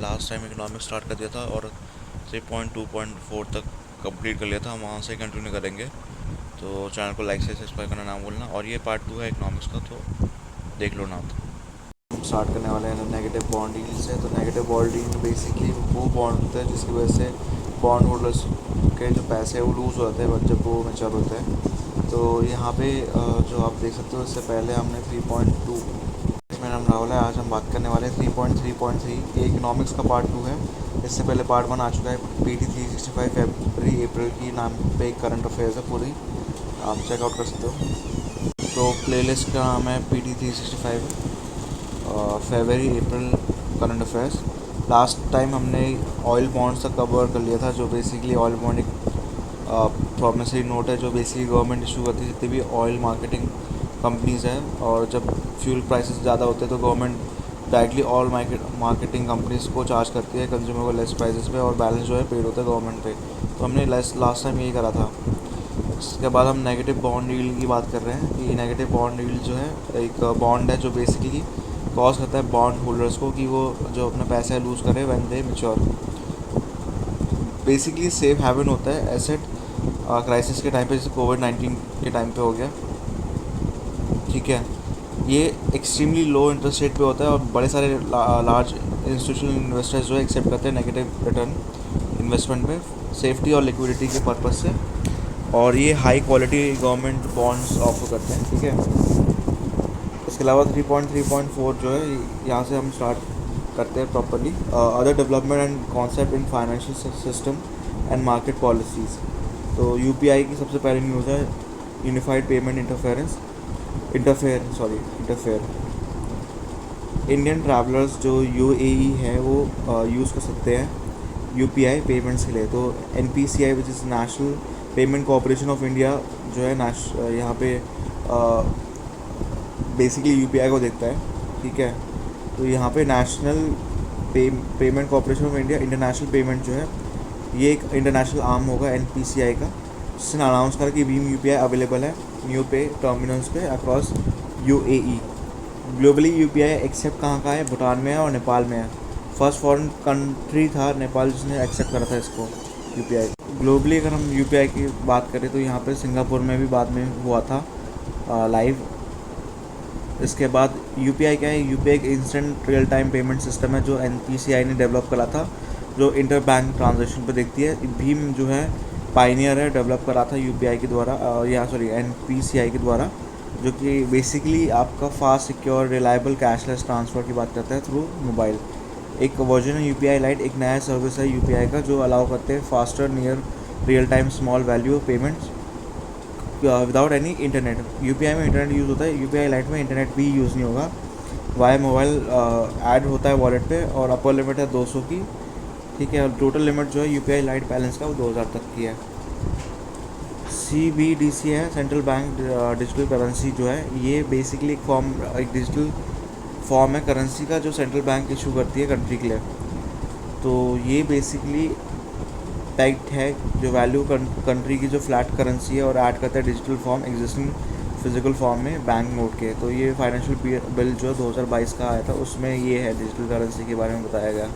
Last time economics start कर दिया था और 3.2.4 तक कंप्लीट कर लिया था, हम वहाँ से कंटिन्यू करेंगे। तो चैनल को लाइक से सब्सक्राइब करना ना भूलना, और ये पार्ट 2 है इकोनॉमिक्स का, तो देख लो ना। तो स्टार्ट करने वाले हैं नेगेटिव बॉन्ड डील से। तो नेगेटिव बॉन्ड डील बेसिकली वो बॉन्ड होता है जिसकी वजह से बॉन्ड होल्डर्स के जो पैसे हैं वो लूज़ हो जाते हैं जब वो मैच्योर होते हैं। तो यहाँ पे जो आप देख सकते हो, इससे पहले हमने 3.2, मेरा नाम राहुल है। आज हम बात करने वाले हैं 3.3.3। ये इकोनॉमिक्स का पार्ट 2 है। इससे पहले पार्ट 1 आ चुका है, PT 365 फरवरी अप्रैल की नाम पे एक करंट अफेयर्स है पूरी, आप चेकआउट कर सकते हो। तो प्लेलिस्ट का नाम है PT 365 फरवरी अप्रैल करंट अफेयर्स। लास्ट टाइम हमने ऑयल बॉन्ड्स का कवर कर लिया था, जो बेसिकली ऑयल बॉन्ड एक प्रॉमिसरी नोट है जो बेसिकली गवर्नमेंट इशू करती है जितनी भी ऑयल मार्केटिंग कंपनीज़ हैं। और जब फ्यूल प्राइसेस ज़्यादा होते हैं तो government directly all marketing companies को चार्ज करती है कंज्यूमर को लेस प्राइसेस पे, और बैलेंस जो है पेड होता है गवर्नमेंट पे। तो हमने लास्ट टाइम यही करा था। इसके बाद हम नेगेटिव बॉन्ड डील की बात कर रहे हैं। ये नेगेटिव बॉन्ड डील जो है एक बॉन्ड है जो बेसिकली कॉज करता है बॉन्ड होल्डर्स को कि वो जो अपना पैसा लूज़ करे when they mature. Basically safe haven होता है एसेट क्राइसिस के टाइम पे, जैसे कोविड-19 के टाइम पे हो गया, ठीक है। ये एक्सट्रीमली लो इंटरेस्ट रेट पे होता है और बड़े सारे लार्ज इंस्टीट्यूशनल इन्वेस्टर्स जो है एक्सेप्ट करते हैं नेगेटिव रिटर्न इन्वेस्टमेंट में सेफ्टी और लिक्विडिटी के पर्पज़ से। और ये high quality government bonds offer करते हैं, ठीक है। इसके अलावा 3.3.4 जो है यहाँ से हम स्टार्ट करते हैं properly. Other development and concept in financial system and market policies. तो यूपीआई की सबसे पहली न्यूज़ है unified payment interfere. Indian travellers जो यूएई है वो यूज़ कर सकते हैं यूपीआई पेमेंट्स के लिए। तो NPCI which is national payment corporation of India जो है यहाँ पे बेसिकली यूपीआई को देखता है, ठीक है। तो यहाँ पे national payment corporation of India international payment जो है ये एक इंटरनेशनल आर्म होगा एनपीसीआई का, जिसने अनाउंस करा कि भीम यूपीआई अवेलेबल है न्यू पे टर्मिनल्स पे across UAE. Globally UPI accept कहाँ का है, भूटान में है और नेपाल में है। फर्स्ट फॉरेन कंट्री था नेपाल जिसने एक्सेप्ट करा था इसको यूपीआई। ग्लोबली अगर हम यूपीआई की बात करें तो यहाँ पे सिंगापुर में भी बाद में हुआ था लाइव। इसके बाद यूपीआई क्या है, यूपीआई एक instant real time payment system है जो एनपीसीआई ने डेवलप करा था, जो इंटर बैंक ट्रांजेक्शन पे देखती है। भीम जो है पाइनियर है, डेवलप करा था यूपीआई के द्वारा एनपीसीआई के द्वारा, जो कि बेसिकली आपका fast secure reliable cashless transfer की बात करता है थ्रू मोबाइल। एक वर्जन है यूपीआई लाइट, एक नया सर्विस है यूपीआई का जो अलाउ करते हैं faster near real time small value payments without any internet. UPI में इंटरनेट यूज़ होता है, यूपीआई लाइट में इंटरनेट भी यूज़ नहीं होगा। वाया मोबाइल ऐड होता है वॉलेट पे, और अपर लिमिट है 200 की, ठीक है। और टोटल लिमिट जो है यूपीआई लाइट बैलेंस का वो 2000 तक की है। CBDC है सेंट्रल बैंक डिजिटल करेंसी जो है, ये बेसिकली एक डिजिटल फॉर्म है करेंसी का जो सेंट्रल बैंक इशू करती है कंट्री के लिए। तो ये बेसिकली टैग्ड है जो वैल्यू कंट्री की जो फ्लैट करेंसी है, और ऐड करता है digital form existing physical form में बैंक नोट के। तो ये फाइनेंशियल बिल जो 2022 का आया था उसमें ये है डिजिटल करेंसी के बारे में बताया गया।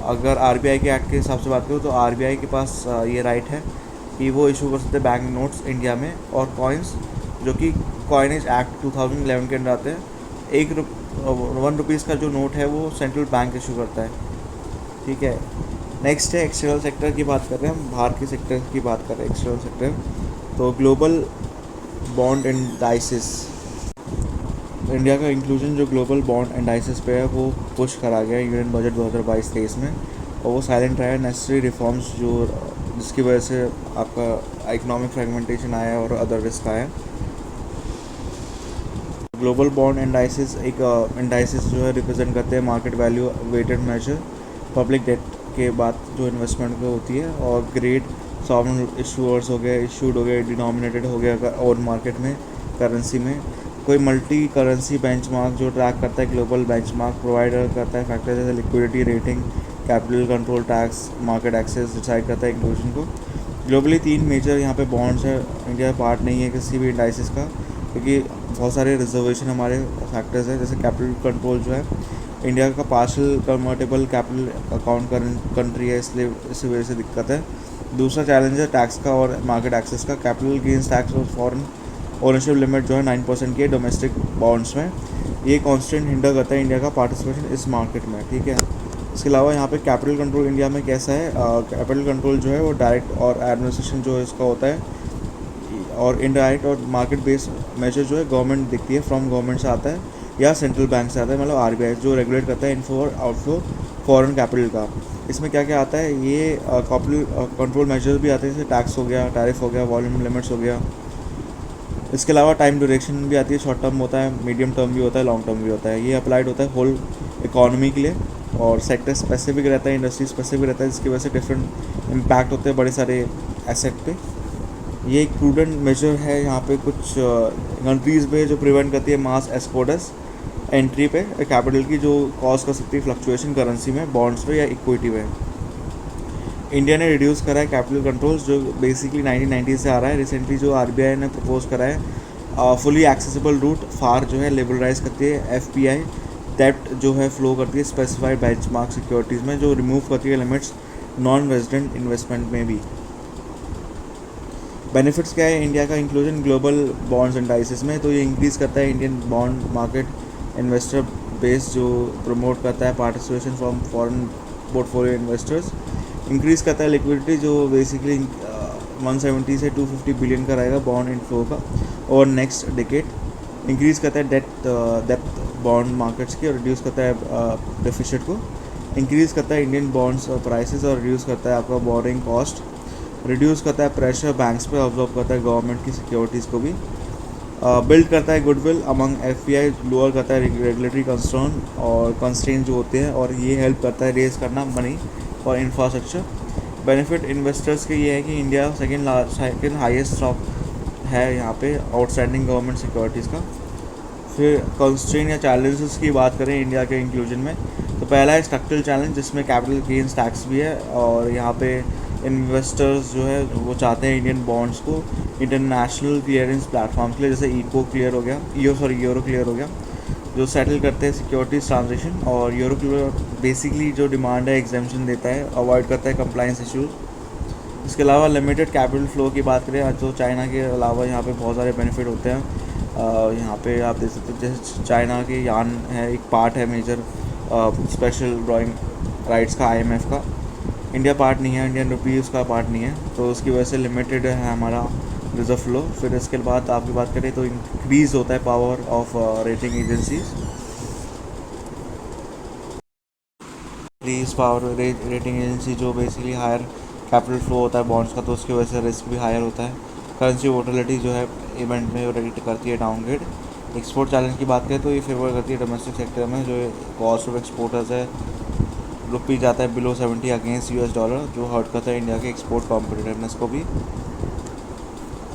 अगर आरबीआई के एक्ट के हिसाब से बात करूँ तो आरबीआई के पास ये राइट है कि वो इशू कर सकते हैं बैंक नोट्स इंडिया में और कॉइन्स, जो कि कॉइनेज एक्ट 2011 के अंदर आते हैं। ₹1 का जो नोट है वो सेंट्रल बैंक इशू करता है, ठीक है। नेक्स्ट है एक्सटर्नल सेक्टर की बात कर रहे हैं हम, बाहर के सेक्टर की बात कर रहे हैं एक्सटर्नल सेक्टर। तो ग्लोबल बॉन्ड इंडाइसिस, इंडिया का इंक्लूजन जो ग्लोबल बॉन्ड इंडाइसिस पे है वो पुश करा गया यूनियन बजट 2022-23 में, और वो साइलेंट रहा है। नेसेसरी रिफॉर्म्स जिसकी वजह से आपका इकोनॉमिक फ्रेगमेंटेशन आया और अदर रिस्क आया। ग्लोबल बॉन्ड इंडाइसिस एक इंडाइसिस जो है रिप्रेजेंट करते हैं market value weighted major public debt के बाद जो इन्वेस्टमेंट को होती है, और ग्रेड सॉवरेन इशूअर्स हो गए, इशूड हो गए, डिनोमिनेटेड हो गया ऑन मार्केट में करेंसी में। कोई मल्टी करेंसी बेंचमार्क जो ट्रैक करता है ग्लोबल बेंचमार्क प्रोवाइडर करता है फैक्टर जैसे liquidity rating, capital control, tax, market access decide करता है इंक्लूजन को। ग्लोबली 3 मेजर यहाँ पे बॉन्ड्स है, इंडिया पार्ट नहीं है किसी भी इंडाइसिस का, क्योंकि बहुत सारे रिजर्वेशन हमारे फैक्टर्स हैं, जैसे कैपिटल कंट्रोल जो है इंडिया का partial convertible capital account country है, इसलिए इसी वजह से दिक्कत है। दूसरा चैलेंज है टैक्स का और मार्केट एक्सेस का। कैपिटल गेन्स टैक्स और फॉरेन ओनरशिप लिमिट जो है 9% की है डोमेस्टिक बॉन्ड्स में। ये कॉन्स्टेंट हिंडर करता है इंडिया का पार्टिसिपेशन इस मार्केट में, ठीक है। इसके अलावा यहाँ पे कैपिटल कंट्रोल इंडिया में कैसा है, कैपिटल कंट्रोल जो है वो डायरेक्ट और एडमिनिस्ट्रेशन जो इसका होता है, और इनडायरेक्ट और मार्केट बेस्ड मेजर जो है गवर्नमेंट दिखती है, फ्रॉम गवर्नमेंट से आता है या सेंट्रल बैंक से आता है, मतलब आरबीआई जो रेगुलेट करता है इनफ्लो और आउटफ्लो फॉरेन कैपिटल का। इसमें क्या क्या आता है, ये कैपिटल कंट्रोल मेजर्स भी आते हैं, जैसे टैक्स हो गया, टैरिफ हो गया, वॉल्यूम लिमिट्स हो गया। इसके अलावा टाइम ड्यूरेशन भी आती है, शॉर्ट टर्म होता है, मीडियम टर्म भी होता है, लॉन्ग टर्म भी होता है। ये अप्लाइड होता है होल इकॉनमी के लिए, और सेक्टर स्पेसिफिक रहता है, इंडस्ट्री स्पेसिफिक रहता है, जिसकी वजह से डिफरेंट इम्पैक्ट होते हैं बड़े सारे एसेट पे। ये एक प्रूडेंट मेजर है यहाँ पे कुछ कंट्रीज़ में, जो प्रिवेंट करती है मास एक्सपोर्टर्स एंट्री पे कैपिटल की, जो कॉज कर सकती है फ्लक्चुएशन करेंसी में, बॉन्ड्स पे या इक्विटी में। इंडिया ने रिड्यूस करा है कैपिटल कंट्रोल्स, जो बेसिकली 1990 से आ रहा है। रिसेंटली जो आरबीआई ने प्रपोज करा है फुली एक्सेसिबल रूट फार जो है लिबरलाइज करती है एफपीआई डेप्ट जो है फ्लो करती है स्पेसिफाइड बेंचमार्क सिक्योरिटीज़ में, जो रिमूव करती है लिमिट्स नॉन रेजिडेंट इन्वेस्टमेंट में भी। बेनिफिट्स क्या है इंडिया का इंक्लूजन ग्लोबल बॉन्ड्स इंडाइसिस में, तो ये इंक्रीज़ करता है Indian bond market investor base, जो प्रमोट करता है participation from foreign portfolio investors. Increase करता है लिक्विडिटी, जो बेसिकली 170 से 250 बिलियन का रहेगा बॉन्ड इनफ्लो का और नेक्स्ट डिकेड। इंक्रीज़ करता है डेप्थ बॉन्ड मार्केट्स की, और रिड्यूस करता है डेफिसिट को। इंक्रीज़ करता है इंडियन बॉन्ड्स प्राइसेस, और रिड्यूस करता है आपका बोरिंग कॉस्ट। रिड्यूस करता है प्रेशर बैंक्स पे, ऑब्जॉर्व करता है गवर्नमेंट की सिक्योरिटीज़ को भी। बिल्ड करता है गुडविल अमंग एफपीआई, लोअर करता है रेगुलेटरी कंसर्न और कंस्ट्रेंट जो होते हैं, और ये हेल्प करता है रेज करना मनी और इंफ्रास्ट्रक्चर। बेनिफिट इन्वेस्टर्स के ये है कि इंडिया सेकेंड हाईएस्ट स्टॉक है यहाँ पे आउटस्टैंडिंग गवर्नमेंट सिक्योरिटीज़ का। फिर कंस्ट्रेंट या चैलेंजेस की बात करें इंडिया के इंक्लूजन में, तो पहला है स्ट्रक्चरल चैलेंज, जिसमें कैपिटल गेन्स टैक्स भी है, और यहाँ पे इन्वेस्टर्स जो है वो चाहते हैं इंडियन बॉन्ड्स को इंटरनेशनल क्लियरेंस प्लेटफॉर्म के लिए, जैसे ईको क्लियर हो गया, यूरो क्लियर हो गया, जो सेटल करते हैं सिक्योरिटीज ट्रांजेक्शन। और यूरो क्लियर बेसिकली जो डिमांड है एग्जामेशन देता है, अवॉइड करता है कंप्लाइंस इशूज़। इसके अलावा लिमिटेड कैपिटल फ्लो की बात करें, तो चाइना के अलावा यहाँ पे बहुत सारे बेनिफिट होते हैं। यहाँ पे आप देख सकते हैं, जैसे चाइना के यान है, एक पार्ट है मेजर स्पेशल ड्राइंग राइट्स का आईएमएफ का। इंडिया पार्ट नहीं है, इंडियन रुपी उसका पार्ट नहीं है, तो उसकी वजह से लिमिटेड है हमारा रिजर्व फ्लो। फिर इसके बाद आपकी बात करें तो इंक्रीज़ होता है power of rating agencies. Increase power rating agency जो बेसिकली हायर कैपिटल फ्लो होता है बॉन्ड्स का, तो उसकी वजह से रिस्क भी हायर होता है। करेंसी वोटिलिटी जो है इवेंट में रेट करती है डाउनग्रेड। एक्सपोर्ट चैलेंज की बात करें तो ये फेवर करती है डोमेस्टिक सेक्टर में, जो कॉस्ट ऑफ एक्सपोर्टर्स है, रुपी जाता है बिलो 70 अगेंस्ट यूएस डॉलर, जो हर्ट करता है इंडिया के एक्सपोर्ट कॉम्पिटिटिवनेस को भी।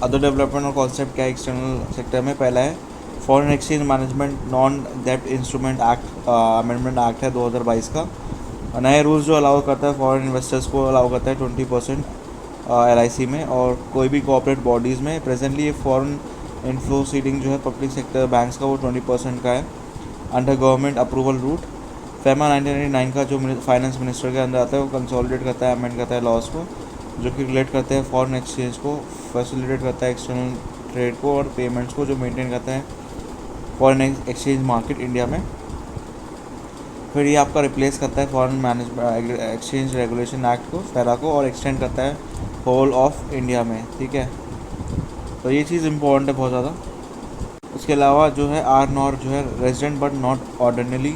अदर डेवलपमेंट और कॉन्सेप्ट क्या है एक्सटर्नल सेक्टर में, पहला है फॉरेन एक्सचेंज मैनेजमेंट नॉन डेब्ट इंस्ट्रूमेंट एक्ट अमेंडमेंट एक्ट है 2022 का। नए रूल्स जो अलाउ करता है फॉरेन इन्वेस्टर्स को अलाउ करता है 20% LIC में और कोई भी कॉर्पोरेट बॉडीज़ में। प्रेजेंटली ये फॉरेन इनफ्लो सीडिंग जो है पब्लिक सेक्टर बैंक्स का वो 20% का है under government approval route. FEMA 1999 का जो फाइनेंस मिनिस्टर के अंदर आता है, वो कंसोलिडेट करता है, अमेंड करता है लॉज को, जो कि रिलेट करते हैं फॉरेन एक्सचेंज को, फैसिलिटेट करता है एक्सटर्नल ट्रेड को और पेमेंट्स को, जो मेंटेन करता है फॉरेन एक्सचेंज मार्केट इंडिया में। फिर ये आपका रिप्लेस करता है foreign management exchange regulation act को, फेरा को, और एक्सटेंड करता है होल ऑफ इंडिया में, ठीक है। तो ये चीज़ इम्पोर्टेंट है बहुत ज़्यादा। उसके अलावा जो है आर नॉर जो है resident but not ordinary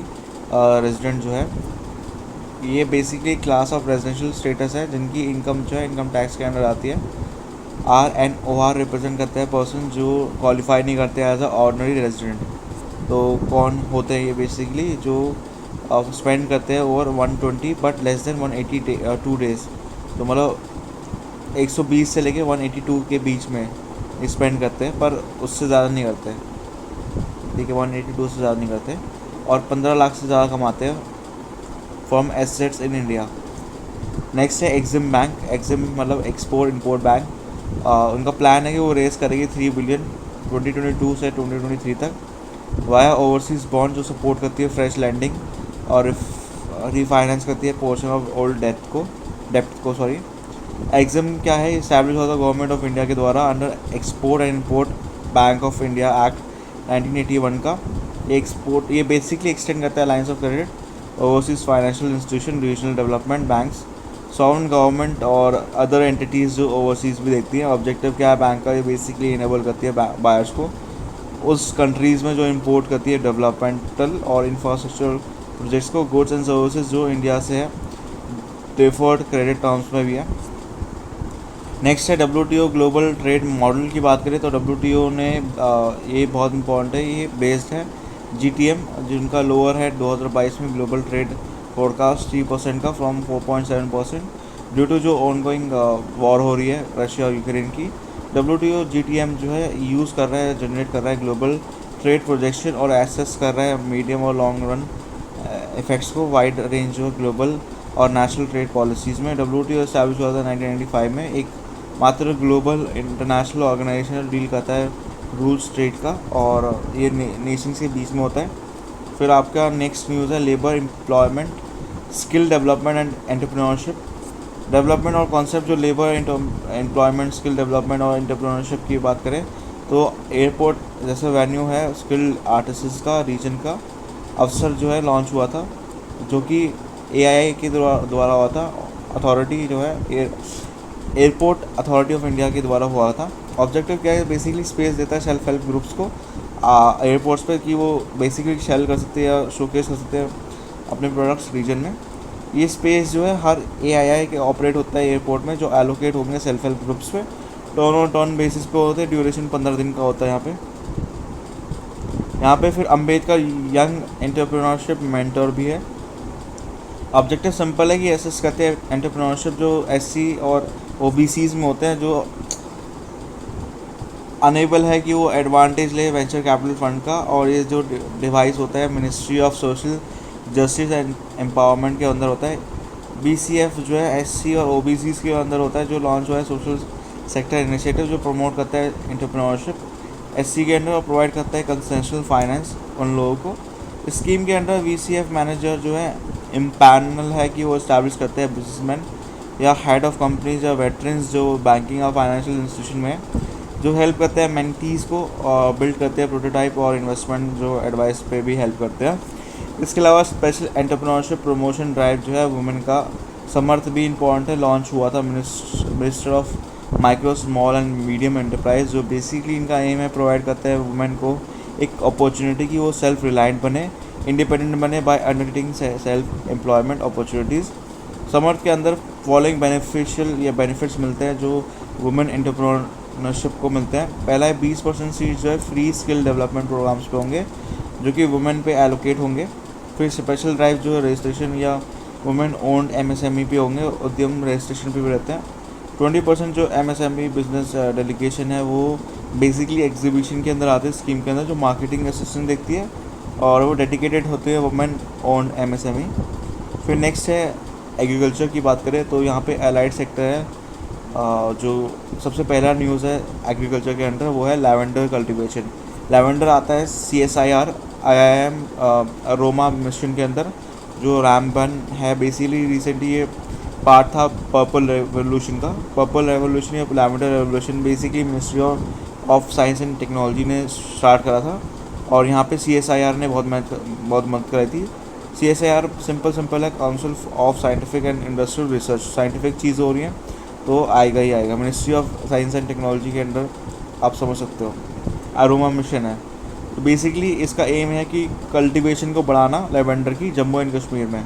resident जो है, ये basically class of residential status है जिनकी इनकम जो है इनकम टैक्स के अंडर आती है। RNOR रिप्रेजेंट करता है पर्सन जो क्वालिफाई नहीं करते एज अ ऑर्डिनरी रेजिडेंट। तो कौन होते हैं ये, बेसिकली जो स्पेंड करते हैं over 120 but less than 182 days, तो मतलब 120 से लेके 182 के बीच में स्पेंड करते हैं, पर उससे ज़्यादा नहीं करते, ठीक है, 182 से ज़्यादा नहीं करते, और 15 लाख से ज़्यादा कमाते हैं from assets in India. Next है एग्जिम बैंक, एग्जिम मतलब एक्सपोर्ट इंपोर्ट बैंक। उनका प्लान है कि वो रेस करेगी 3 बिलियन 2022 से 2023 तक वाया ओवरसीज़ बॉन्ड, जो सपोर्ट करती है फ्रेश लैंडिंग और रिफाइनेंस करती है पोर्शन ऑफ ओल्ड डेप्थ को सॉरी। एग्जाम क्या है, इस्टेब्लिश हुआ था गवर्नमेंट ऑफ इंडिया के द्वारा under export and import bank of India act 1981 का। ये बेसिकली एक्सटेंड करता है lines of credit overseas financial institution, regional development banks, sovereign government और अदर एंटिटीज़ जो ओवरसीज़ भी देखती हैं। ऑब्जेक्टिव क्या है बैंक का, ये बेसिकली इनेबल करती है बायर्स को उस कंट्रीज़ में जो इंपोर्ट करती है डेवलपमेंटल और इंफ्रास्ट्रक्चरल प्रोजेक्ट्स को, गुड्स एंड सर्विसेज जो इंडिया से है, डिफर्ड क्रेडिट टर्म्स में भी है। नेक्स्ट है WTO ग्लोबल ट्रेड मॉडल की बात करें तो WTO ने ये बहुत इंपॉर्टेंट है, ये बेस्ड है GTM जिनका लोअर है 2022 में ग्लोबल ट्रेड फोरकास्ट 3% का फ्रॉम 4.7% ड्यू टू जो ऑनगोइंग वॉर हो रही है रशिया और यूक्रेन की। WTO GTM जो है यूज़ कर रहा है, जनरेट कर रहा है ग्लोबल ट्रेड प्रोजेक्शन और एसेस कर रहा है मीडियम और लॉन्ग रन इफेक्ट्स को वाइड रेंज जो ग्लोबल और नेशनल ट्रेड पॉलिसीज़ में। WTO एस्टैब्लिश हुआ था 1995 में, एक मात्र ग्लोबल इंटरनेशनल ऑर्गेनाइजेशन डील करता है रूल्स ट्रेड का और ये नेशंस के बीच में होता है। फिर आपका नेक्स्ट न्यूज़ है labour employment, skill development and entrepreneurship. Development और कॉन्सेप्ट जो लेबर एम्प्लॉयमेंट, स्किल डेवलपमेंट और एंटरप्रेन्योरशिप की बात करें तो एयरपोर्ट जैसे वेन्यू है स्किल्ड आर्टिस्ट का रीजन का अवसर जो है लॉन्च हुआ था, जो कि AII के द्वारा हुआ था, अथॉरिटी जो है एयरपोर्ट अथॉरिटी ऑफ इंडिया के द्वारा हुआ था। ऑब्जेक्टिव क्या है, बेसिकली स्पेस देता है सेल्फ हेल्प ग्रुप्स को एयरपोर्ट्स पे कि वो बेसिकली सेल कर सकते हैं या शोकेस कर सकते हैं अपने प्रोडक्ट्स रीजन में। ये स्पेस जो है हर AII के ऑपरेट होता है एयरपोर्ट में, जो एलोकेट होंगे सेल्फ हेल्प ग्रुप्स पे, टर्न ऑन टर्न बेसिस पे होते हैं, ड्यूरेशन 15 दिन का होता है यहाँ पे। फिर अम्बेडकर यंग एंटरप्रेन्योरशिप मेंटर भी है। ऑब्जेक्टिव सिंपल है कि एसेस करते हैं एंटरप्रेन्योरशिप जो SC और OBCs में होते हैं, जो अनेबल है कि वो एडवांटेज ले वेंचर कैपिटल फंड का। और ये जो डिवाइस होता है ministry of social justice and empowerment के अंदर होता है। BCF जो है SC और OBCs के अंदर होता है, जो लॉन्च हुआ है सोशल सेक्टर इनिशिएटिव जो प्रमोट करता है एंटरप्रेन्योरशिप। SC के अंडर प्रोवाइड करता है कंसेशनल फाइनेंस उन लोगों को। स्कीम के अंडर VCF मैनेजर जो है इम्पैनल है कि वो इस्टेब्लिश करते हैं बिजनेसमैन या हेड ऑफ कंपनीज या वेटरन्स जो बैंकिंग और फाइनेंशियल इंस्टीट्यूशन में, जो हेल्प करते हैं मेंटीज़ को और बिल्ड करते हैं प्रोटोटाइप और इन्वेस्टमेंट जो एडवाइस पे भी हेल्प करते हैं। इसके अलावा स्पेशल एंटरप्रेन्योरशिप प्रमोशन ड्राइव जो है वुमेन का समर्थ भी इम्पॉर्टेंट है, लॉन्च हुआ था minister of micro small and medium enterprise, जो बेसिकली इनका एम है प्रोवाइड करता है वुमेन को एक अपॉर्चुनिटी कि वो सेल्फ रिलायंट बने, इंडिपेंडेंट बने by undertaking self employment opportunities. Samarth के अंदर फॉलोइंग बेनिफिशियल या बेनिफिट्स मिलते हैं जो वुमेन एंटरप्रेन्योरशिप को मिलते हैं। पहला है 20% सीट जो है फ्री स्किल डेवलपमेंट प्रोग्राम्स पे होंगे जो कि वुमेन पे एलोकेट होंगे। फिर स्पेशल ड्राइव जो है रजिस्ट्रेशन या वुमेन ओन्ड MSME पे होंगे, उद्यम रजिस्ट्रेशन पे भी रहते हैं। 20% जो MSME बिजनेस डेलीगेशन है वो बेसिकली एग्जीबिशन के अंदर आते हैं स्कीम के अंदर, जो मार्केटिंग असिस्टेंट देखती है और वो डेडिकेटेड होते हैं वुमेन ओन्ड MSME। फिर नेक्स्ट है एग्रीकल्चर की बात करें तो यहाँ पे एलाइड सेक्टर है। जो सबसे पहला न्यूज़ है एग्रीकल्चर के अंडर वो है लैवेंडर कल्टीवेशन। लैवेंडर आता है CSIR IIM अरोमा मिशन के अंदर, जो रैम्बन है बेसिकली रिसेंटली ये पार्ट था पर्पल रेवोल्यूशन का। पर्पल रेवोल्यूशन या lavender revolution basically ministry of science and technology ने स्टार्ट करा था और यहाँ पे CSIR ने बहुत मदद कराई थी। CSIR सिंपल है council of scientific and industrial research, scientific चीज़ हो रही हैं तो आएगा ही आएगा। Ministry of science and technology के अंडर आप समझ सकते हो अरोमा मिशन है। तो बेसिकली इसका एम है कि कल्टीवेशन को बढ़ाना लैवेंडर की जम्मू एंड कश्मीर में,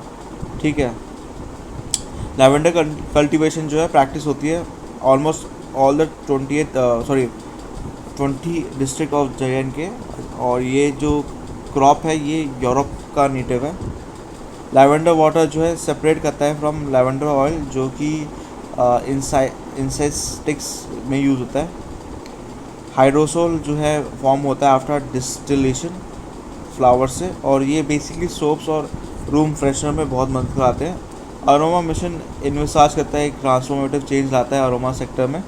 ठीक है। लैवेंडर कल्टीवेशन जो है प्रैक्टिस होती है almost all the 20 district of JNK और ये जो क्रॉप है ये यूरोप का नेटिव है। लैवेंडर वाटर जो है सेपरेट करता है फ्रॉम लैवेंडर ऑयल जो कि इंसेस्टिक्स में यूज़ होता है। हाइड्रोसोल जो है फॉर्म होता है आफ्टर डिस्टिलेशन फ्लावर से और ये बेसिकली सोप्स और रूम फ्रेशनर में बहुत मदद कराते हैं। अरोमा मिशन इन्विसाज करता है, एक ट्रांसफॉर्मेटिव चेंज लाता है अरोमा सेक्टर में,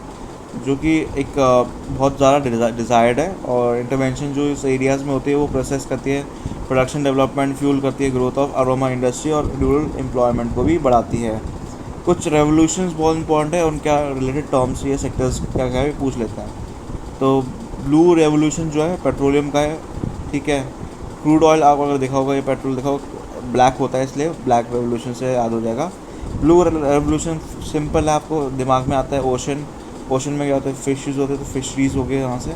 जो कि एक बहुत ज़्यादा डिज़ायर्ड है और इंटरवेंशन जो इस एरियाज़ में होती है वो प्रोसेस करती है प्रोडक्शन डेवलपमेंट फ्यूल करती है ग्रोथ ऑफ अरोमा इंडस्ट्री और रूरल एम्प्लॉयमेंट को भी बढ़ाती है। कुछ रेवोल्यूशंस बहुत इंपॉर्टेंट है, उनका रिलेटेड टर्म्स या सेक्टर्स क्या क्या है पूछ लेते हैं। तो ब्लू रेवोल्यूशन जो है पेट्रोलियम का है, ठीक है। क्रूड ऑयल आप अगर देखा होगा, ये पेट्रोल देखा होगा ब्लैक होता है, इसलिए ब्लैक रेवोल्यूशन से याद हो जाएगा। ब्लू रेवोल्यूशन सिंपल है, आपको दिमाग में आता है ओशन। ओशन में क्या होता है, फिशेस होते हैं, तो फिशरीज हो गए यहाँ से।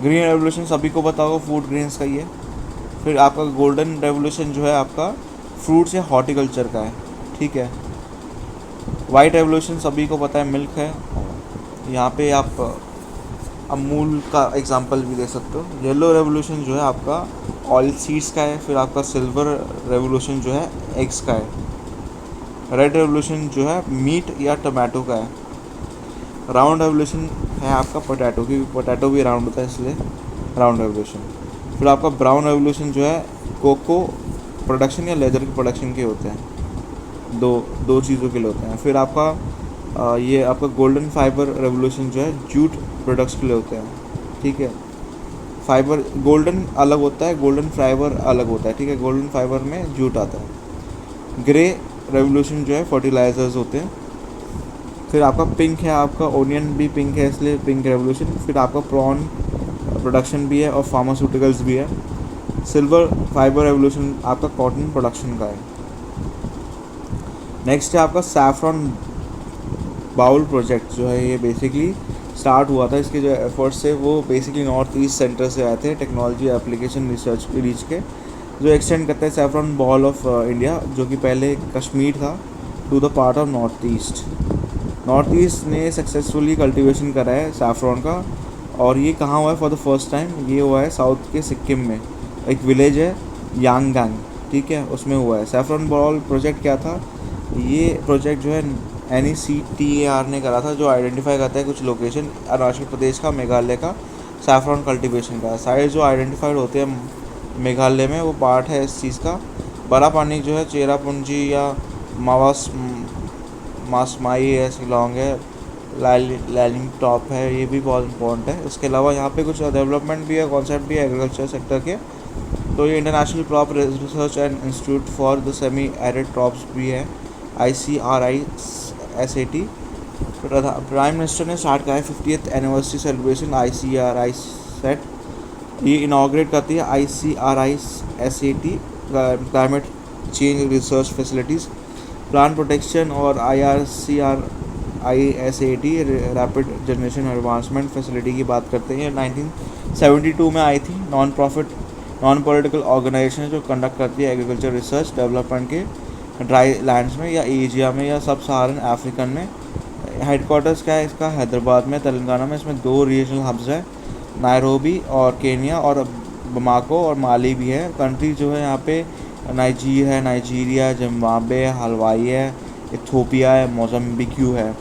ग्रीन रेवोल्यूशन सभी को पता होगा, फूड ग्रेन्स का ही है। फिर आपका गोल्डन रेवोल्यूशन जो है आपका फ्रूट्स या हॉर्टिकल्चर का है, ठीक है। वाइट रेवोल्यूशन सभी को पता है, मिल्क है। यहाँ पे आप अमूल का एग्जांपल भी दे सकते हो। येलो रेवोल्यूशन जो है आपका ऑयल सीड्स का है। फिर आपका सिल्वर रेवोल्यूशन जो है एग्स का है। रेड रेवोल्यूशन जो है मीट या टमाटो का है। राउंड रेवोल्यूशन है आपका पोटैटो की, पोटैटो भी राउंड होता है इसलिए राउंड रेवोल्यूशन। फिर आपका ब्राउन रेवोल्यूशन जो है कोको प्रोडक्शन या लेदर की प्रोडक्शन के होते हैं, दो दो चीज़ों के लिए होते हैं। फिर आपका ये आपका गोल्डन फाइबर रेवोल्यूशन जो है जूट प्रोडक्ट्स के लिए होते हैं, ठीक है। फाइबर गोल्डन अलग होता है, गोल्डन फाइबर अलग होता है, ठीक है। गोल्डन फाइबर में जूट आता है। ग्रे रेवोल्यूशन जो है फर्टिलाइजर्स होते हैं। फिर आपका पिंक है, आपका ओनियन भी पिंक है इसलिए पिंक रेवोल्यूशन। फिर आपका प्रॉन प्रोडक्शन भी है और फार्मास्यूटिकल्स भी है। सिल्वर फाइबर रेवोल्यूशन आपका कॉटन प्रोडक्शन का है। नेक्स्ट है आपका सैफरॉन बाउल प्रोजेक्ट जो है, ये बेसिकली स्टार्ट हुआ था, इसके जो एफर्ट्स थे वो बेसिकली नॉर्थ ईस्ट सेंटर से आए थे, टेक्नोलॉजी एप्लीकेशन रिसर्च रीच के, जो एक्सटेंड करते हैं सैफरॉन बॉल ऑफ इंडिया, जो कि पहले कश्मीर था, to the part of North East. North East ने सक्सेसफुली कल्टीवेशन करा है सैफरॉन का। और ये कहाँ हुआ है फॉर द फर्स्ट टाइम, ये हुआ है साउथ के सिक्किम में, एक विलेज है यांगगांग, ठीक है, उसमें हुआ है। सैफरॉन बॉल प्रोजेक्ट क्या था, ये प्रोजेक्ट जो है NECTAR ने करा था, जो आइडेंटिफाई करता है कुछ लोकेशन अरुणाचल प्रदेश का, मेघालय का सैफरॉन कल्टीवेशन का। साइट जो आइडेंटिफाइड होते हैं मेघालय में, वो पार्ट है इस चीज़ का। बड़ा पानी जो है चेरापूंजी या मासमाई है, शिलोंग है, लैलिंग टॉप है, ये भी बहुत इंपॉर्टेंट है। इसके अलावा यहाँ पे कुछ डेवलपमेंट भी है, कॉन्सेप्ट भी है एग्रीकल्चर सेक्टर के। तो ये international crop research and institute for the semi arid crops भी है, ICRISAT। प्राइम मिनिस्टर ने स्टार्ट करा है 50th एनिवर्सरी सेलिब्रेशन ICRISAT। ये इनाग्रेट करती है ICRISAT climate change research facilities, plant protection और IRCRISAT rapid generation advancement facility की बात करते हैं। 1972 में आई थी, नॉन पॉलिटिकल ऑर्गेनाइजेशन जो कंडक्ट करती है एग्रीकल्चर रिसर्च डेवलपमेंट के ड्राई लैंड्स में या एशिया में या सब सहारन अफ्रीकन में। हेडक्वार्टर्स क्या है इसका, हैदराबाद में, तेलंगाना में। इसमें 2 रीजनल हब्स है, नायरोबी और केनिया, और बमाको और माली भी है। कंट्री जो है यहाँ पे नाइजीरिया, जिम्बाब्वे, हलवाई है, इथोपिया है, मोज़म्बिक्यू है।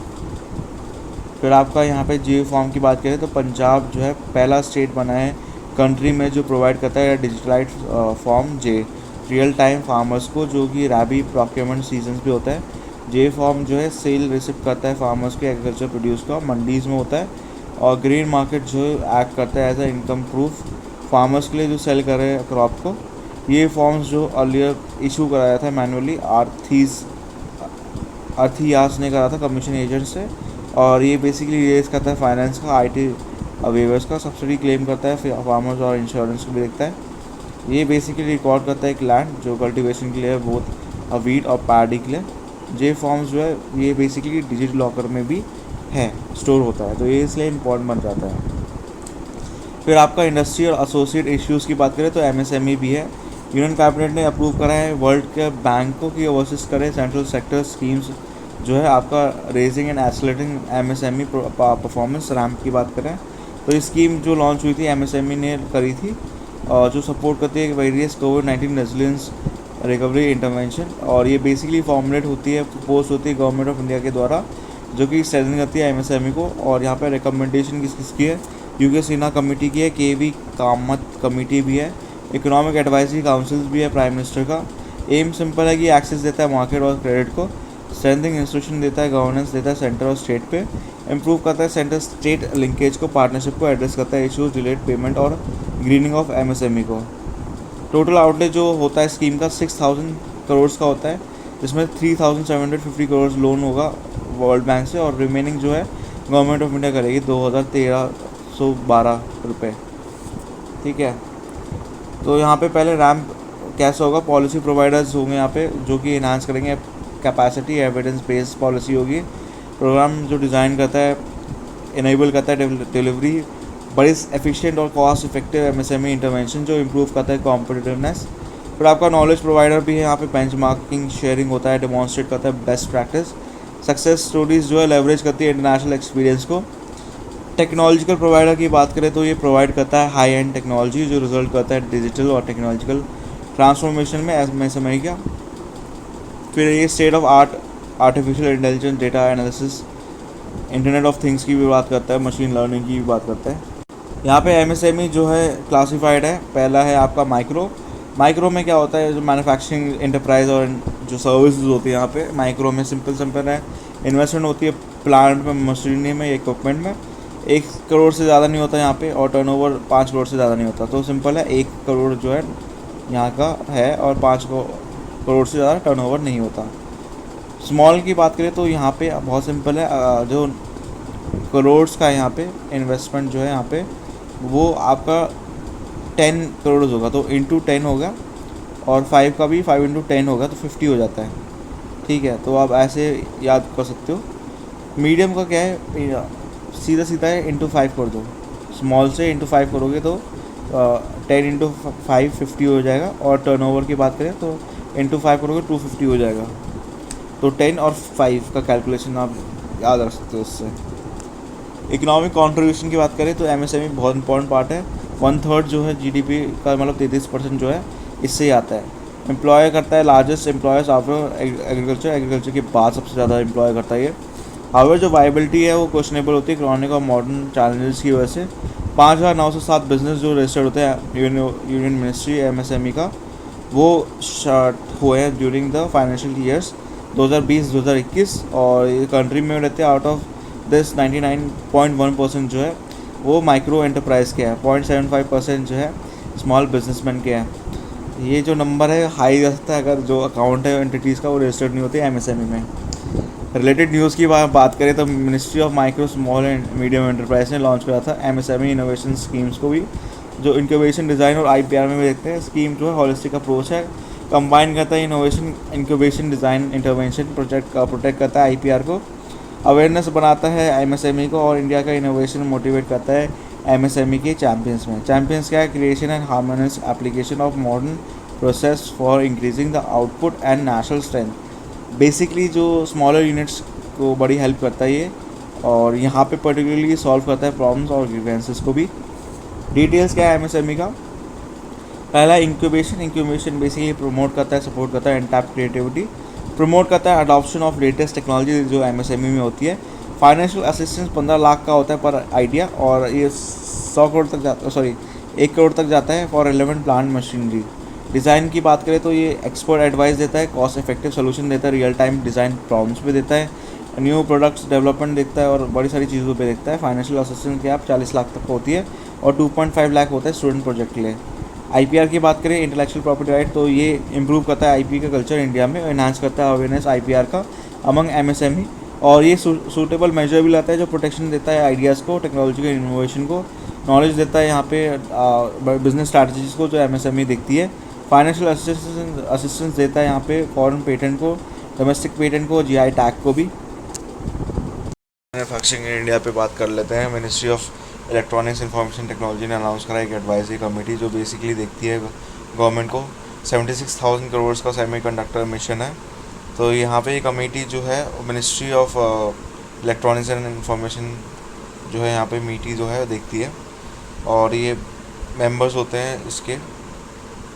फिर आपका यहाँ पे जे फॉर्म की बात करें तो पंजाब जो है पहला स्टेट बना है कंट्री में जो प्रोवाइड करता है डिजिटलाइज फॉर्म जे रियल टाइम फार्मर्स को, जो कि रैबी प्रोक्योरमेंट सीजन्स भी होता है। जे फॉर्म जो है सेल रिसिप्ट करता है फार्मर्स के एग्रीकल्चर प्रोड्यूस का, मंडीज़ में होता है। और ग्रीन मार्केट जो एक्ट करता है as a income proof farmers के लिए जो सेल कर रहे हैं क्रॉप को। ये फॉर्म्स जो अर्लियर इशू कराया था मैनुअली अर्थियास ने करा था कमीशन एजेंट से। और ये बेसिकली रेस करता है फाइनेंस का, IT वेवर्स का, सब्सिडी क्लेम करता है फार्मर्स और इंश्योरेंस को भी देखता है। ये बेसिकली रिकॉर्ड करता है एक लैंड जो कल्टीवेशन के लिए है, बोथ वीट और पैडी के लिए। जे फॉर्म्स जो है ये बेसिकली डिजिटल लॉकर में भी है, स्टोर होता है, तो ये इसलिए इम्पोर्टेंट बन जाता है। फिर आपका इंडस्ट्री और एसोसिएट इश्यूज़ की बात करें तो MSME भी है। यूनियन कैबिनेट ने अप्रूव करा है वर्ल्ड के बैंकों की ओवरसीज करें सेंट्रल सेक्टर स्कीम्स जो है आपका raising and accelerating MSME performance ramp की बात करें तो ये स्कीम जो लॉन्च हुई थी MSME ने करी थी, जो सपोर्ट करती है वेरियस कोविड-19 रेजिलियंस रिकवरी इंटरवेंशन। और ये बेसिकली फॉर्मुलेट होती है, प्रपोज होती है गवर्नमेंट ऑफ इंडिया के द्वारा, जो कि स्ट्रेंथन करती है MSME को। और यहाँ पर रिकमेंडेशन किसकी है, UK सिन्हा कमेटी की है, KV कामत कमेटी भी है, इकोनॉमिक एडवाइजरी काउंसिल भी है प्राइम मिनिस्टर का। एम सिंपल है कि एक्सेस देता है मार्केट और क्रेडिट को, स्ट्रेंथिंग इंस्टीट्यूशन देता है, गवर्नेंस देता है सेंटर और स्टेट पे, इंप्रूव करता है सेंटर स्टेट लिंकेज को, पार्टनरशिप को, एड्रेस करता है इशूज़ डिलेड पेमेंट और ग्रीनिंग ऑफ MSME को। टोटल आउटले जो होता है स्कीम का 6,000 करोड़ का होता है, जिसमें 3,750 करोड़ लोन होगा वर्ल्ड बैंक से, और रिमेनिंग जो है गवर्नमेंट ऑफ इंडिया करेगी 2,1312 रुपये। ठीक है, तो यहाँ पे पहले रैम्प कैसा होगा, पॉलिसी प्रोवाइडर्स होंगे यहाँ पे जो कि इन्हांस करेंगे कैपेसिटी, एविडेंस बेस्ड पॉलिसी होगी। प्रोग्राम जो डिज़ाइन करता है, इनेबल करता है डिलीवरी बड़ी एफिशिएंट और कॉस्ट इफेक्टिव एमएसएमई इंटरवेंशन जो इम्प्रूव करता है कॉम्पिटिटिवनेस। फिर आपका नॉलेज प्रोवाइडर भी है यहाँ पे, बेंचमार्किंग शेयरिंग होता है, डेमोन्स्ट्रेट करता है बेस्ट प्रैक्टिस। सक्सेस स्टोरीज जो है लेवरेज करती है इंटरनेशनल एक्सपीरियंस को। टेक्नोलॉजिकल प्रोवाइडर की बात करें तो ये प्रोवाइड करता है हाई एंड टेक्नोलॉजी जो रिजल्ट करता है डिजिटल और टेक्नोलॉजिकल ट्रांसफॉर्मेशन में एमएसएमई का। फिर ये state of art artificial intelligence, data analysis, internet of things की भी बात करता है, मशीन लर्निंग की भी बात करता है। यहाँ पे एमएसएमई जो है क्लासिफाइड है। पहला है आपका माइक्रो। माइक्रो में क्या होता है, जो मैन्युफैक्चरिंग एंटरप्राइज और जो सर्विसेज होती है यहाँ पे माइक्रो में सिंपल है। इन्वेस्टमेंट होती है प्लांट में, मशीनरी में, इक्विपमेंट में। 1 करोड़ से ज़्यादा नहीं होता यहाँ पे, और टर्नओवर 5 करोड़ से ज़्यादा नहीं होता। तो सिंपल है, 1 करोड़ जो है यहाँ का है और 5 करोड़ से ज़्यादा टर्नओवर नहीं होता। स्मॉल की बात करें तो यहाँ पे बहुत सिंपल है, जो करोड़ का यहाँ पे इन्वेस्टमेंट जो है यहाँ पे वो आपका 10 करोड़ होगा, तो इंटू 10 होगा, और 5 का भी 5 इंटू 10 होगा, तो 50 हो जाता है। ठीक है, तो आप ऐसे याद कर सकते हो। मीडियम का क्या है, सीधा सीधा है इंटू 5 कर दो। स्मॉल से इंटू 5 करोगे तो 10 इंटू 5 50 हो जाएगा, और टर्नओवर की बात करें तो इंटू 5 करोगे 250 हो जाएगा। तो 10 और 5 का कैलकुलेशन आप याद रख सकते हो उससे। इकोनॉमिक कंट्रीब्यूशन की बात करें तो एमएसएमई बहुत इंपॉर्टेंट पार्ट है। 1/3 जो है जीडीपी का, मतलब 33% जो है इससे ही आता है। एम्प्लॉय करता है लार्जेस्ट एम्प्लॉयर्स आफ्टर एग्रीकल्चर के बाद सबसे ज़्यादा एम्प्लॉय करता है ये। हाउएवर जो वाइबिलिटी है वो क्वेश्चनेबल होती है क्रॉनिक और मॉडर्न चैलेंजेस की वजह से। 5,907 बिजनेस जो रजिस्टर्ड होते हैं यूनियन मिनिस्ट्री एमएसएमई का, वो स्टार्ट हुए हैं ड्यूरिंग द फाइनेंशियल ईयर्स 2020-2021, और ये कंट्री में रहते हैं। आउट ऑफ दिस 99.1% जो है वो माइक्रो एंटरप्राइज के हैं, 0.75% जो है स्मॉल बिजनेसमैन के हैं। ये जो नंबर है हाई रहता है अगर जो अकाउंट है एंटिटीज़ का वो रजिस्टर्ड नहीं होते एमएसएमई में। रिलेटेड न्यूज़ की बात करें तो ministry of micro small and medium enterprise ने लॉन्च करा था एमएसएमई इनोवेशन स्कीम्स को भी, जो इंक्यूबेशन डिज़ाइन और आईपीआर में भी देखते हैं। स्कीम जो है हॉलिस्टिक अप्रोच है, कंबाइन करता है innovation, incubation, design, intervention, protect करता है आईपीआर को, अवेयरनेस बनाता है एमएसएमई को, और इंडिया का इनोवेशन मोटिवेट करता है एमएसएमई के चैम्पियंस में। चैम्पियंस क्या है, creation and harmonious application of modern process for increasing the output and national strength. Basically जो स्मॉलर यूनिट्स को बड़ी हेल्प करता है ये, और यहाँ पे पर्टिकुलरली सॉल्व करता है प्रॉब्लम्स और ग्रीवेंसेस को भी। डिटेल्स क्या है एमएसएमई का, पहला इंक्यूबेशन बेसिकली प्रमोट करता है, सपोर्ट करता है अनटैप्ड क्रिएटिविटी, प्रमोट करता है अडॉप्शन ऑफ लेटेस्ट टेक्नोलॉजी जो एमएसएमई में होती है। फाइनेंशियल असिस्टेंस 15 लाख का होता है पर आइडिया, और ये 100 करोड़ तक जाता, सॉरी 1 करोड़ तक जाता है for relevant plant machinery. Design की बात करें तो ये एक्सपर्ट एडवाइस देता है, कॉस्ट इफेक्टिव सोल्यूशन देता है, रियल टाइम डिज़ाइन प्रॉब्लम्स भी देता है, न्यू प्रोडक्ट्स डेवलपमेंट देखता है, और बड़ी सारी चीज़ों पे देखता है। फाइनेंशियल असिस्टेंस की आप 40 लाख तक होती है, और 2.5 लाख होता है स्टूडेंट प्रोजेक्ट के लिए। आईपीआर की बात करें, इंटेलेक्चुअल प्रॉपर्टी राइट, तो ये इंप्रूव करता है आईपी का कल्चर इंडिया में, एनहांस करता है अवेयरनेस आईपीआर का अमंग एमएसएमई, और ये सूटेबल मेजर भी लाता है जो प्रोटेक्शन देता है आइडियाज़ को, टेक्नोलॉजी के इनोवेशन को, नॉलेज देता है यहाँ पे बिजनेस स्ट्रैटेजीज को जो एमएसएमई देखती है। फाइनेंशियल असिस्टेंस देता है यहाँ पे फॉरेन पेटेंट को, डोमेस्टिक पेटेंट को, जीआई टैग को भी। मैन्युफैक्चरिंग इन इंडिया पे बात कर लेते हैं। Ministry of electronics information technology ने अनाउंस करा एक एडवाइजरी कमेटी जो बेसिकली देखती है गवर्नमेंट को। 76,000 करोड़ का सेमीकंडक्टर मिशन है। तो यहाँ पे ये कमेटी जो है ministry of electronics and information जो है यहाँ पे मीटी जो है देखती है, और ये मेंबर्स होते हैं इसके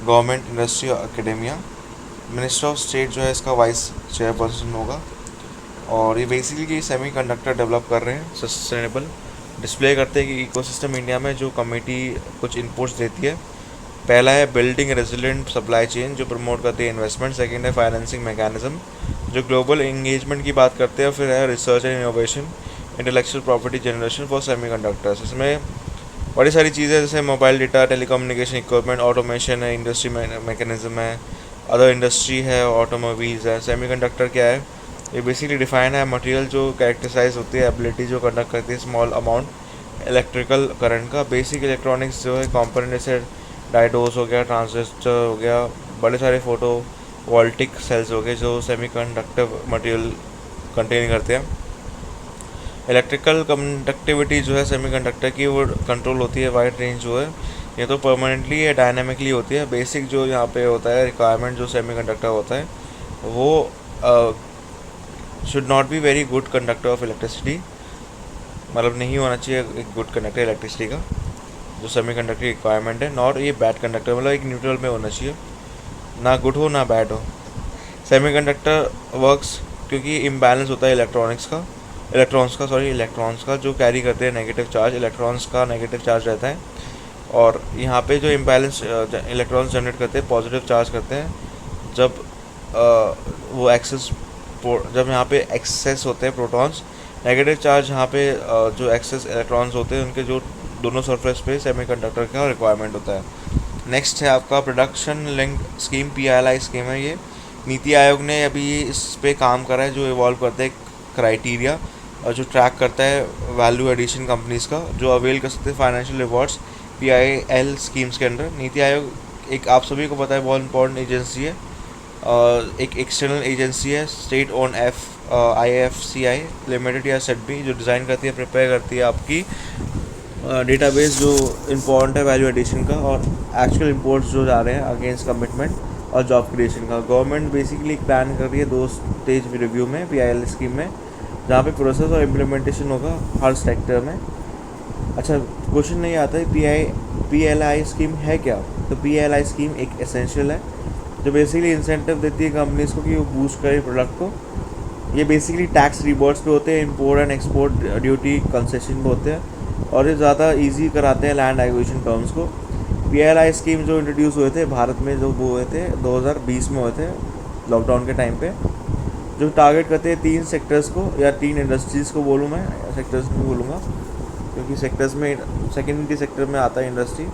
government, industry, academia. Minister of state जो है इसका वाइस चेयरपर्सन होगा, और ये बेसिकली सेमीकंडक्टर डेवलप कर रहे हैं, सस्टेनेबल डिस्प्ले करते हैं कि इकोसिस्टम इंडिया में जो कमेटी कुछ इनपुट्स देती है। पहला है बिल्डिंग रेजिलिएंट सप्लाई चेन जो प्रमोट करती है इन्वेस्टमेंट। सेकंड है फाइनेंसिंग मैकेनिज्म जो ग्लोबल एंगेजमेंट की बात करते हैं। फिर है research and innovation, intellectual property generation for semiconductors. इसमें बड़ी सारी चीज़ें जैसे mobile data, telecommunication equipment, automation है, इंडस्ट्री मैकेनिज्म है, अदर इंडस्ट्री है, ऑटोमोबाइल्स है। सेमीकंडक्टर क्या है? ये बेसिकली डिफाइन है मटेरियल जो कैरेक्टराइज होती है, एबिलिटी जो कंडक्ट करती है स्मॉल अमाउंट इलेक्ट्रिकल करंट का। बेसिक इलेक्ट्रॉनिक्स जो है कंपोनेंट जैसे डायोड्स हो गया, ट्रांजिस्टर हो गया, बड़े सारे फोटो वोल्टिक सेल्स हो गए जो सेमीकंडक्टिव मटेरियल कंटेन करते हैं। इलेक्ट्रिकल कंडक्टिविटी जो है सेमीकंडक्टर की वो कंट्रोल होती है वाइड रेंज जो है, ये तो परमानेंटली या डायनामिकली होती है। बेसिक जो यहाँ पे होता है रिक्वायरमेंट जो सेमीकंडक्टर होता है वो should not be very good conductor of electricity, मतलब नहीं होना चाहिए एक गुड कंडक्टर इलेक्ट्रिसिटी का जो सेमीकंडक्टर की रिक्वायरमेंट है, नॉट ये बैड कंडक्टर, मतलब एक न्यूट्रल में होना चाहिए, ना गुड हो ना बैड हो। सेमीकंडक्टर वर्क्स क्योंकि इम्बैलेंस होता है इलेक्ट्रॉन्स का जो कैरी करते हैं नेगेटिव चार्ज, इलेक्ट्रॉन्स का नेगेटिव चार्ज रहता है, और यहाँ पे जो इम्बैलेंस इलेक्ट्रॉन्स जनरेट करते हैं पॉजिटिव चार्ज करते हैं जब वो जब यहाँ पे एक्सेस होते हैं प्रोटॉन्स। नेगेटिव चार्ज यहाँ पे जो एक्सेस इलेक्ट्रॉन्स होते हैं उनके जो दोनों सरफेस पे सेमीकंडक्टर का रिक्वायरमेंट होता है। नेक्स्ट है आपका production linked scheme, PLI scheme है ये। नीति आयोग ने अभी इस पे काम करा है, जो इवॉल्व करता है क्राइटेरिया और जो ट्रैक करता है वैल्यू एडिशन कंपनीज़ का जो अवेल कर सकते हैं फाइनेंशियल रिवॉर्ड्स PIL स्कीम्स के अंडर। नीति आयोग एक आप सभी को पता है बहुत इंपॉर्टेंट एजेंसी है, एक एक्सटर्नल एजेंसी है, स्टेट ओन IFCI लिमिटेड या SEDBI, जो डिज़ाइन करती है, प्रिपेयर करती है आपकी डेटाबेस जो इम्पोर्टेंट है वैल्यू एडिशन का और एक्चुअल इम्पोर्ट्स जो जा रहे हैं अगेंस्ट कमिटमेंट और जॉब क्रिएशन का। गवर्नमेंट बेसिकली एक प्लान कर रही है 2 स्टेज रिव्यू में PIL स्कीम में, जहाँ पे प्रोसेस और इम्प्लीमेंटेशन होगा हर सेक्टर में। अच्छा, क्वेश्चन नहीं आता है PLI स्कीम है क्या? तो PLI स्कीम एक एसेंशियल है जो बेसिकली इंसेंटिव देती है कंपनीज़ को कि वो बूस्ट करे प्रोडक्ट को। ये बेसिकली टैक्स रिबॉर्ड्स पे होते हैं, import and export duty concession पे होते हैं, और ये ज़्यादा इजी कराते हैं लैंड एक्विजिशन टर्म्स को। PLI स्कीम जो इंट्रोड्यूस हुए थे भारत में, जो वो हुए थे 2020 में हुए थे लॉकडाउन के टाइम पे, जो टारगेट करते हैं 3 सेक्टर्स को या 3 इंडस्ट्रीज़ को बोलूँ मैं, सेक्टर्स नहीं बोलूँगा क्योंकि सेक्टर्स में सेकेंडरी सेक्टर में आता है इंडस्ट्री।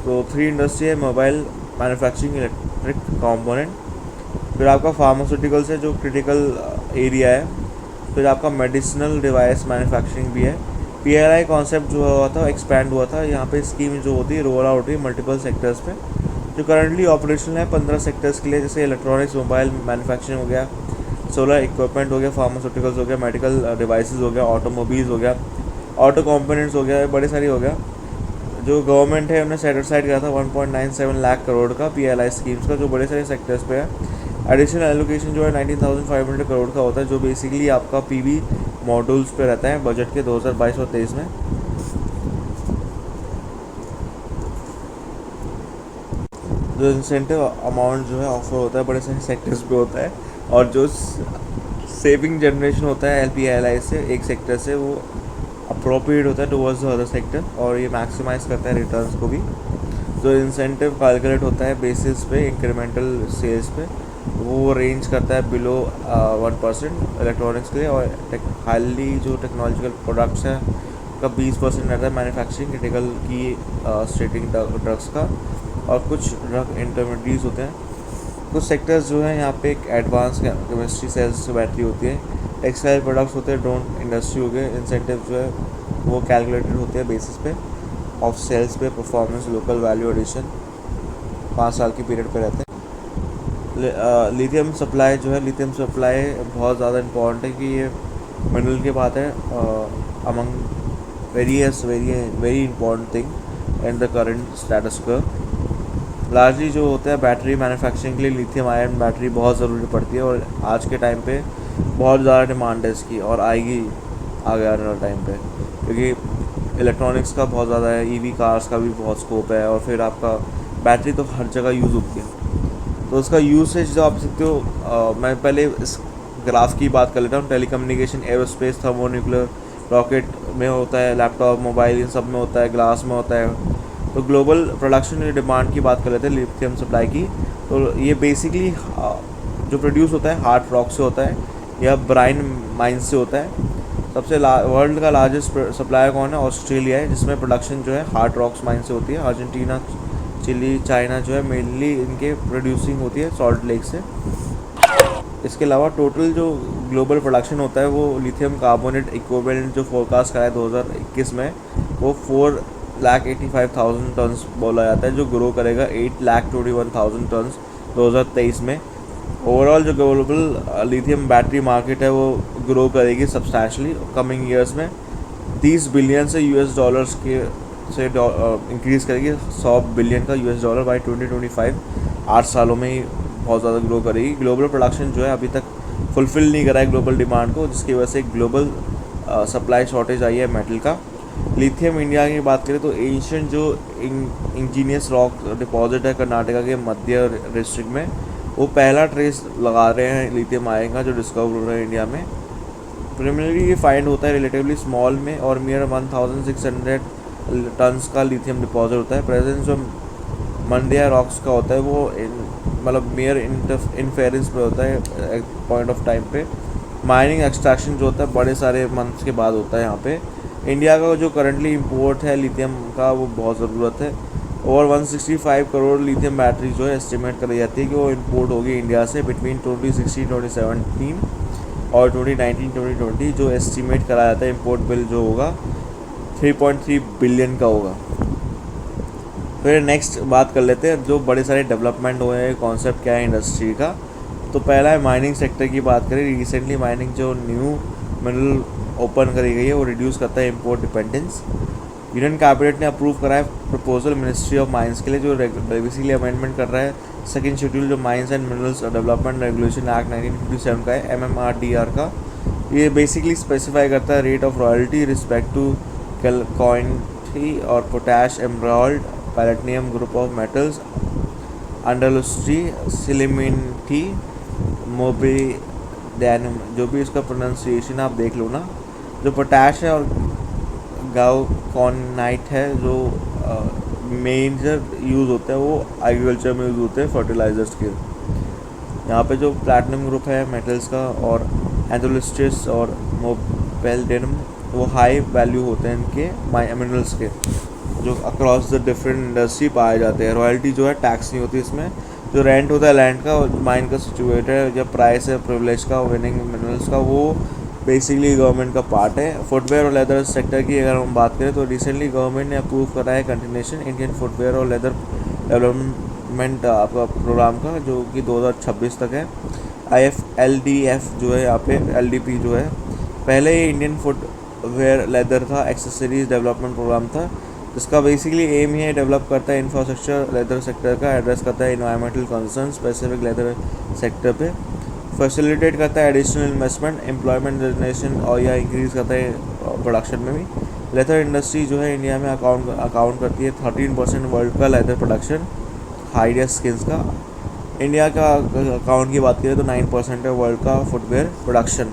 तो 3 इंडस्ट्री है, मोबाइल, मैन्युफैक्चरिंग, इलेक्ट्रिक कंपोनेंट, फिर आपका फार्मास्यूटिकल्स है जो क्रिटिकल एरिया है, फिर आपका मेडिसिनल डिवाइस मैन्युफैक्चरिंग भी है। PLI कॉन्सेप्ट जो हुआ था एक्सपैंड हुआ था, यहाँ पे स्कीम जो होती है रोल आउट हुई मल्टीपल सेक्टर्स पे, जो करंटली ऑपरेशनल है 15 सेक्टर्स के लिए, जैसे इलेक्ट्रॉनिक्स, मोबाइल, मैन्युफैक्चरिंग हो गया, सोलर इक्विपमेंट हो गया, फार्मास्यूटिकल्स हो गया, मेडिकल डिवाइसेस हो गया, ऑटोमोबाइल्स हो गया, ऑटो कंपोनेंट्स हो गया, बड़े सारी हो गया। जो गवर्नमेंट है उन्होंने सेट असाइड किया था 1.97 लाख करोड़ का PLI स्कीम्स का, जो बड़े सारे सेक्टर्स पे है। एडिशनल एलोकेशन जो है 19,500 करोड़ का होता है, जो बेसिकली आपका PV मॉड्यूल्स पे रहता है बजट के 2022 और 23 में। जो इंसेंटिव अमाउंट जो है ऑफर होता है बड़े सारे सेक्टर्स पे होता है, और जो सेविंग जनरेशन होता है LPLI से एक सेक्टर से, वो अप्रोप्रिएट होता है टुवर्ड्स द अदर सेक्टर, और ये मैक्सिमाइज़ करता है रिटर्न्स को भी। जो इंसेंटिव कैलकुलेट होता है बेसिस पे इंक्रीमेंटल सेल्स पे, वो रेंज करता है बिलो 1% इलेक्ट्रॉनिक्स के लिए, और हाईली जो टेक्नोलॉजिकल प्रोडक्ट्स हैं का 20% रहता है, मैन्युफैक्चरिंग क्रिटिकल की स्टेटिंग ड्रग्स का, और कुछ ड्रग इंटरमीडिएट्स होते हैं। कुछ सेक्टर्स जो हैं यहाँ पे एक एडवांस केमिस्ट्री सेल्स बैटरी होती है, टेक्सटाइल प्रोडक्ट्स होते हैं, ड्रोन इंडस्ट्री हो गए। इंसेंटिव जो है वो कैलकुलेटेड होते हैं बेसिस पे ऑफ सेल्स पे, परफॉर्मेंस, लोकल वैल्यू एडिशन, 5 साल की पीरियड पे रहते हैं। लिथियम सप्लाई जो है, लिथियम सप्लाई बहुत ज़्यादा इम्पॉर्टेंट है कि ये मिनरल की बात है among very important thing in the current status को। लार्जली जो होता है बैटरी मैन्युफैक्चरिंग के लिए लिथियम आयन बैटरी बहुत ज़रूरी पड़ती है, और आज के टाइम पे बहुत ज़्यादा डिमांड है इसकी, और आएगी आगे आने वाले टाइम पे, क्योंकि इलेक्ट्रॉनिक्स का बहुत ज़्यादा है, EV कार्स का भी बहुत स्कोप है, और फिर आपका बैटरी तो हर जगह यूज़ होती है। तो उसका यूसेज जो आप सकते हो, मैं पहले इस ग्राफ की बात कर लेता हूँ। टेलीकम्युनिकेशन, एरोस्पेस, थर्मोन्यूक्लियर, रॉकेट में होता है, लैपटॉप, मोबाइल, इन सब में होता है, ग्लास में होता है। तो ग्लोबल प्रोडक्शन डिमांड की बात कर लेते हैं लिथियम सप्लाई की। तो ये बेसिकली जो प्रोड्यूस होता है हार्ड रॉक से होता है या ब्राइन माइन से होता है। सबसे वर्ल्ड का लार्जेस्ट सप्लायर कौन है? ऑस्ट्रेलिया है, जिसमें प्रोडक्शन जो है हार्ड रॉक्स माइन से होती है। अर्जेंटीना, चिली, चाइना जो है मेनली इनके प्रोड्यूसिंग होती है सॉल्ट लेक से। इसके अलावा टोटल जो ग्लोबल प्रोडक्शन होता है वो लिथियम कार्बोनेट इक्विवेलेंट जो फोरकास्ट करा है 2021 में, वो 4,85,000 टन्स बोला जाता है, जो ग्रो करेगा 8,21,000 टन्स 2023 में। ओवरऑल जो ग्लोबल लिथियम बैटरी मार्केट है वो ग्रो करेगी सब्सटैंशली कमिंग ईयर्स में, 30 बिलियन से यूएस डॉलर्स के से इंक्रीज़ करेगी 100 बिलियन का यूएस डॉलर बाय 2025। 8 सालों में ही बहुत ज़्यादा ग्रो करेगी। ग्लोबल प्रोडक्शन जो है अभी तक फुलफ़िल नहीं करा है ग्लोबल डिमांड को, जिसकी वजह से ग्लोबल सप्लाई शॉर्टेज आई है मेटल का। लिथियम इंडिया की बात करें तो एशियन जो इंजीनियस रॉक डिपॉजिट है कर्नाटका के मध्य डिस्ट्रिक्ट में, वो पहला ट्रेस लगा रहे हैं लिथियम आयन का जो डिस्कवर हो रहा है इंडिया में। प्रिमिनरी ये फाइंड होता है रिलेटिवली स्मॉल में और नियर 1600 टन्स का लिथियम डिपॉजिट होता है। प्रेजेंस जो मंडिया रॉक्स का होता है वो मतलब मेयर इनफेरेंस पे होता है पॉइंट ऑफ टाइम पे। माइनिंग एक्सट्रैक्शन जो होता है बड़े सारे मंथ्स के बाद होता है यहाँ पे। इंडिया का जो करंटली इंपोर्ट है लिथियम का वो बहुत ज़रूरत है। ओवर 165 करोड़ लिथियम बैटरी जो है एस्टिमेट करी जाती है कि वो इंपोर्ट होगी इंडिया से बिटवीन 2016-2017 और 2019-2020। जो एस्टिमेट करा जाता है इंपोर्ट बिल जो होगा 3.3 बिलियन का होगा। फिर नेक्स्ट बात कर लेते हैं जो बड़े सारे डेवलपमेंट हुए हैं, कॉन्सेप्ट क्या है इंडस्ट्री का। तो पहला है माइनिंग सेक्टर की बात करें। रिसेंटली माइनिंग जो न्यू मिनरल ओपन करी गई है वो रिड्यूस करता है इंपोर्ट डिपेंडेंस। यूनियन कैबिनेट ने अप्रूव करा है प्रपोजल मिनिस्ट्री ऑफ माइंस के लिए जो बेसिकली अमेंडमेंट कर रहा है सेकंड शेड्यूल जो mines and minerals development regulation act 1957 का है, MMRDR का। ये बेसिकली स्पेसिफाई करता है rate of royalty respect to कैलकॉइनटी और potash emerald platinum group of metals andalusite sillimanite molybdenum, जो भी इसका प्रोनाउंसिएशन आप देख लो ना। जो पोटैश है और गाउकॉनाइट है जो मेजर यूज़ होता है वो एग्रीकल्चर में यूज़ होते हैं फर्टिलाइजर्स के। यहाँ पे जो प्लैटिनम ग्रुप है मेटल्स का और एंथोलिस्टिस और मोबेल्डेनम वो हाई वैल्यू होते हैं इनके मिनरल्स के, जो अक्रॉस द डिफरेंट इंडस्ट्री पाए जाते हैं। रॉयल्टी जो है टैक्स नहीं होती इसमें। जो रेंट होता है लैंड का और माइन का सिचुएटेड है, जब प्राइस है प्रिविलेज का विनिंग मिनरल्स का, वो बेसिकली गवर्नमेंट का पार्ट है। फुटवेयर और लेदर सेक्टर की अगर हम बात करें तो रिसेंटली गवर्नमेंट ने अप्रूव करा है कंटिन्यूशन इंडियन फुटवेयर और लेदर डेवलपमेंट आपका प्रोग्राम का, जो कि 2026 तक है। IFLDF जो है यहाँ पे LDP जो है, पहले ये इंडियन फुटवेयर लेदर था एक्सेसरीज डेवलपमेंट प्रोग्राम था, जिसका बेसिकली एम ही है डेवलप करता है इंफ्रास्ट्रक्चर लेदर सेक्टर का, एड्रेस करता है environmental concern specific leather sector पे, फैसिलिटेट करता है एडिशनल इन्वेस्टमेंट एम्प्लॉयमेंट जनरेशन और या इंक्रीज़ करता है प्रोडक्शन में भी। लेदर इंडस्ट्री जो है इंडिया में अकाउंट करती है 13% वर्ल्ड का लेदर प्रोडक्शन हाइड स्किन्स का। इंडिया का अकाउंट की बात करें तो 9% है वर्ल्ड का फुटवेयर प्रोडक्शन।